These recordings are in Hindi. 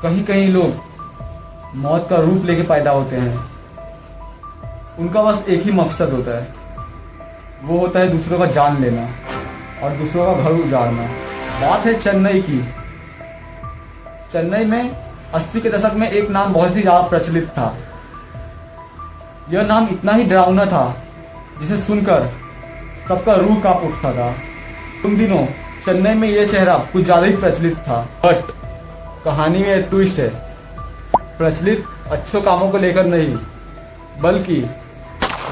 कहीं कहीं लोग मौत का रूप लेके पैदा होते हैं। उनका बस एक ही मकसद होता है, वो होता है दूसरों का जान लेना और दूसरों का घर उजाड़ना। बात है चेन्नई की। चेन्नई में 80 के दशक में एक नाम बहुत ही ज्यादा प्रचलित था। यह नाम इतना ही डरावना था जिसे सुनकर सबका रूह कांप उठता था। उन दिनों चेन्नई में यह चेहरा कुछ ज्यादा ही प्रचलित था, बट कहानी में एक ट्विस्ट है। प्रचलित अच्छे कामों को लेकर नहीं, बल्कि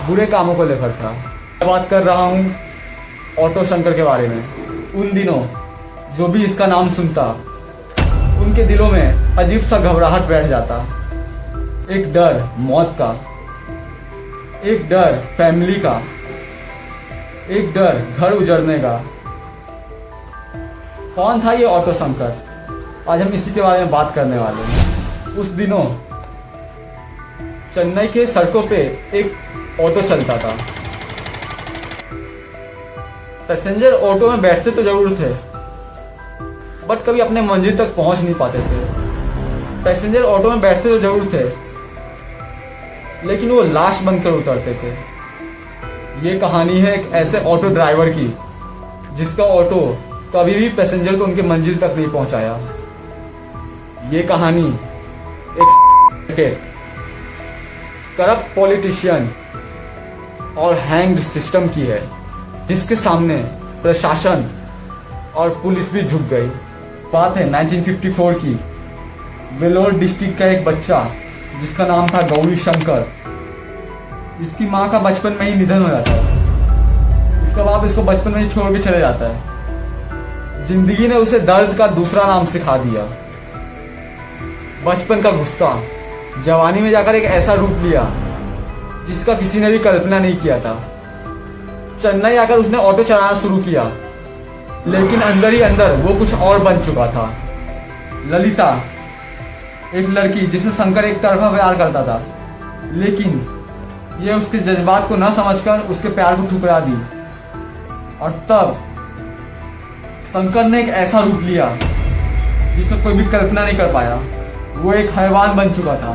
बुरे कामों को लेकर था। मैं बात कर रहा हूँ ऑटो शंकर के बारे में। उन दिनों जो भी इसका नाम सुनता, उनके दिलों में अजीब सा घबराहट बैठ जाता। एक डर मौत का, एक डर फैमिली का, एक डर घर उजड़ने का। कौन था ये ऑटो शंकर? आज हम इसी के बारे में बात करने वाले हैं। उस दिनों चेन्नई के सड़कों पे एक ऑटो चलता था। पैसेंजर ऑटो में बैठते तो जरूर थे, बट कभी अपने मंजिल तक पहुंच नहीं पाते थे। पैसेंजर ऑटो में बैठते तो जरूर थे, लेकिन वो लाश बनकर उतरते थे। ये कहानी है एक ऐसे ऑटो ड्राइवर की जिसका ऑटो कभी भी पैसेंजर को उनके मंजिल तक नहीं पहुंचाया। ये कहानी एक करप्ट पॉलिटिशियन और हैंग्ड सिस्टम की है, जिसके सामने प्रशासन और पुलिस भी झुक गई। बात है 1954 की। वेलोर डिस्ट्रिक्ट का एक बच्चा जिसका नाम था गौरी शंकर, इसकी माँ का बचपन में ही निधन हो जाता है। इसका बाप इसको बचपन में ही छोड़ के चले जाता है। जिंदगी ने उसे दर्द का दूसरा नाम सिखा दिया। बचपन का गुस्सा जवानी में जाकर एक ऐसा रूप लिया जिसका किसी ने भी कल्पना नहीं किया था। चेन्नई आकर उसने ऑटो चलाना शुरू किया, लेकिन अंदर ही अंदर वो कुछ और बन चुका था। ललिता, एक लड़की जिसे शंकर एक तरफा प्यार करता था, लेकिन ये उसके जज्बात को न समझकर उसके प्यार को ठुकरा दी। और तब शंकर ने एक ऐसा रूप लिया जिसका कोई भी कल्पना नहीं कर पाया। वो एक हैवान बन चुका था।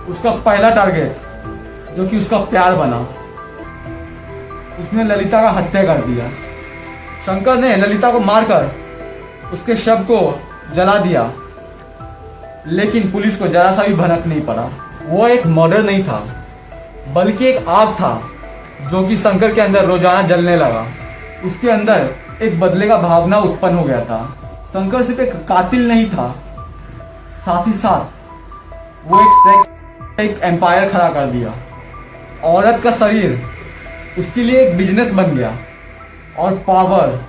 उसका पहला टारगेट जो कि उसका प्यार बना, उसने ललिता का हत्या कर दिया। शंकर ने ललिता को मारकर उसके शव को जला दिया, लेकिन पुलिस को जरा सा भी भनक नहीं पड़ा। वो एक मर्डर नहीं था, बल्कि एक आग था जो कि शंकर के अंदर रोजाना जलने लगा। उसके अंदर एक बदले का भावना उत्पन्न हो गया था। शंकर सिर्फ एक कातिल नहीं था, साथ ही साथ वो एक एम्पायर खड़ा कर दिया। औरत का शरीर उसके लिए एक बिजनेस बन गया और पावर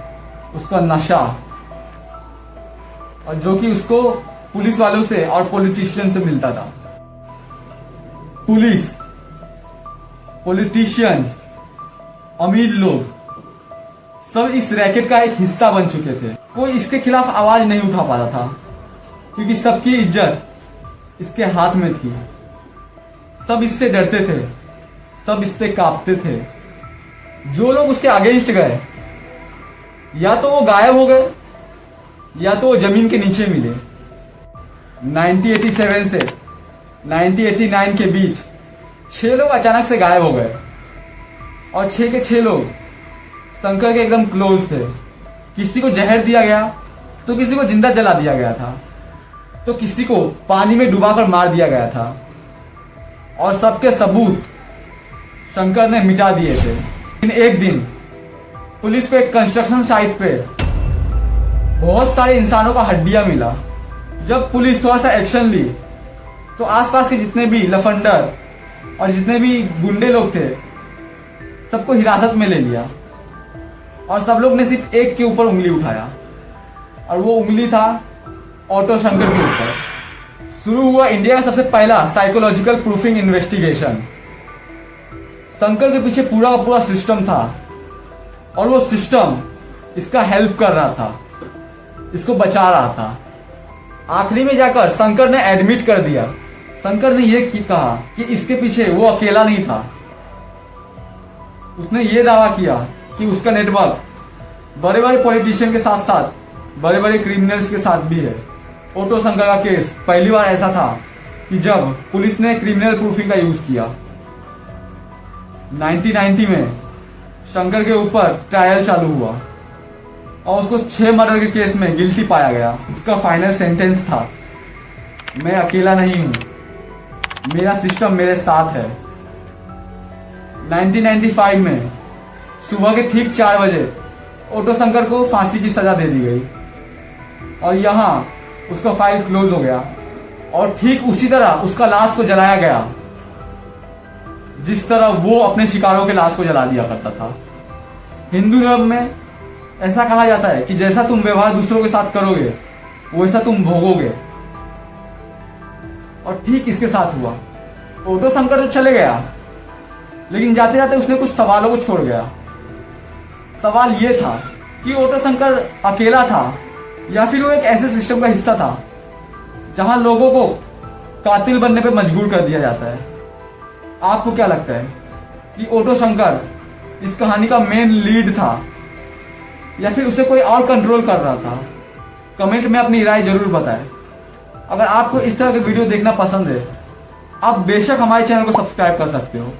उसका नशा, और जो कि उसको पुलिस वालों से और पॉलिटिशियन से मिलता था। पुलिस, पॉलिटिशियन, अमीर लोग सब इस रैकेट का एक हिस्सा बन चुके थे। कोई इसके खिलाफ आवाज नहीं उठा पा रहा था, क्योंकि सबकी इज्जत इसके हाथ में थी। सब इससे डरते थे, सब इससे कांपते थे। जो लोग उसके अगेंस्ट गए, या तो वो गायब हो गए या तो वो जमीन के नीचे मिले। 1987 से 1989 के बीच 6 लोग अचानक से गायब हो गए, और 6 के 6 लोग शंकर के एकदम क्लोज थे। किसी को जहर दिया गया, तो किसी को जिंदा जला दिया गया था, तो किसी को पानी में डुबाकर मार दिया गया था, और सबके सबूत शंकर ने मिटा दिए थे। लेकिन एक दिन पुलिस को एक कंस्ट्रक्शन साइट पे बहुत सारे इंसानों का हड्डियां मिला। जब पुलिस थोड़ा सा एक्शन ली, तो आसपास के जितने भी लफंडर और जितने भी गुंडे लोग थे, सबको हिरासत में ले लिया, और सब लोग ने सिर्फ एक के ऊपर उंगली उठाया, और वो उंगली था ऑटो शंकर के ऊपर। शुरू हुआ इंडिया का सबसे पहला साइकोलॉजिकल प्रूफिंग इन्वेस्टिगेशन। शंकर के पीछे पूरा का पूरा सिस्टम था, और वो सिस्टम इसका हेल्प कर रहा था, इसको बचा रहा था। आखिरी में जाकर शंकर ने एडमिट कर दिया। शंकर ने यह कहा कि इसके पीछे वो अकेला नहीं था। उसने ये दावा किया कि उसका नेटवर्क बड़े बड़े पॉलिटिशियन के साथ साथ बड़े बड़े क्रिमिनल्स के साथ भी है। ऑटो शंकर का केस पहली बार ऐसा था कि जब पुलिस ने क्रिमिनल प्रूफिंग का यूज किया। 1990 में शंकर के ऊपर ट्रायल चालू हुआ और उसको 6 मर्डर के केस में गिल्टी पाया गया। उसका फाइनल सेंटेंस था, मैं अकेला नहीं हूं, मेरा सिस्टम मेरे साथ है। 1995 में सुबह के ठीक 4 बजे ऑटो शंकर को फांसी की सजा दे दी गई और यहां उसका फाइल क्लोज हो गया। और ठीक उसी तरह उसका लाश को जलाया गया जिस तरह वो अपने शिकारों के लाश को जला दिया करता था। हिंदू धर्म में ऐसा कहा जाता है कि जैसा तुम व्यवहार दूसरों के साथ करोगे वैसा तुम भोगोगे, और ठीक इसके साथ हुआ। ऑटो शंकर तो चले गया, लेकिन जाते जाते उसने कुछ सवालों को छोड़ गया। सवाल यह था कि ऑटो शंकर अकेला था या फिर वो एक ऐसे सिस्टम का हिस्सा था जहां लोगों को कातिल बनने पे मजबूर कर दिया जाता है। आपको क्या लगता है कि ऑटो शंकर इस कहानी का मेन लीड था या फिर उसे कोई और कंट्रोल कर रहा था? कमेंट में अपनी राय जरूर बताएं। अगर आपको इस तरह के वीडियो देखना पसंद है, आप बेशक हमारे चैनल को सब्सक्राइब कर सकते हो।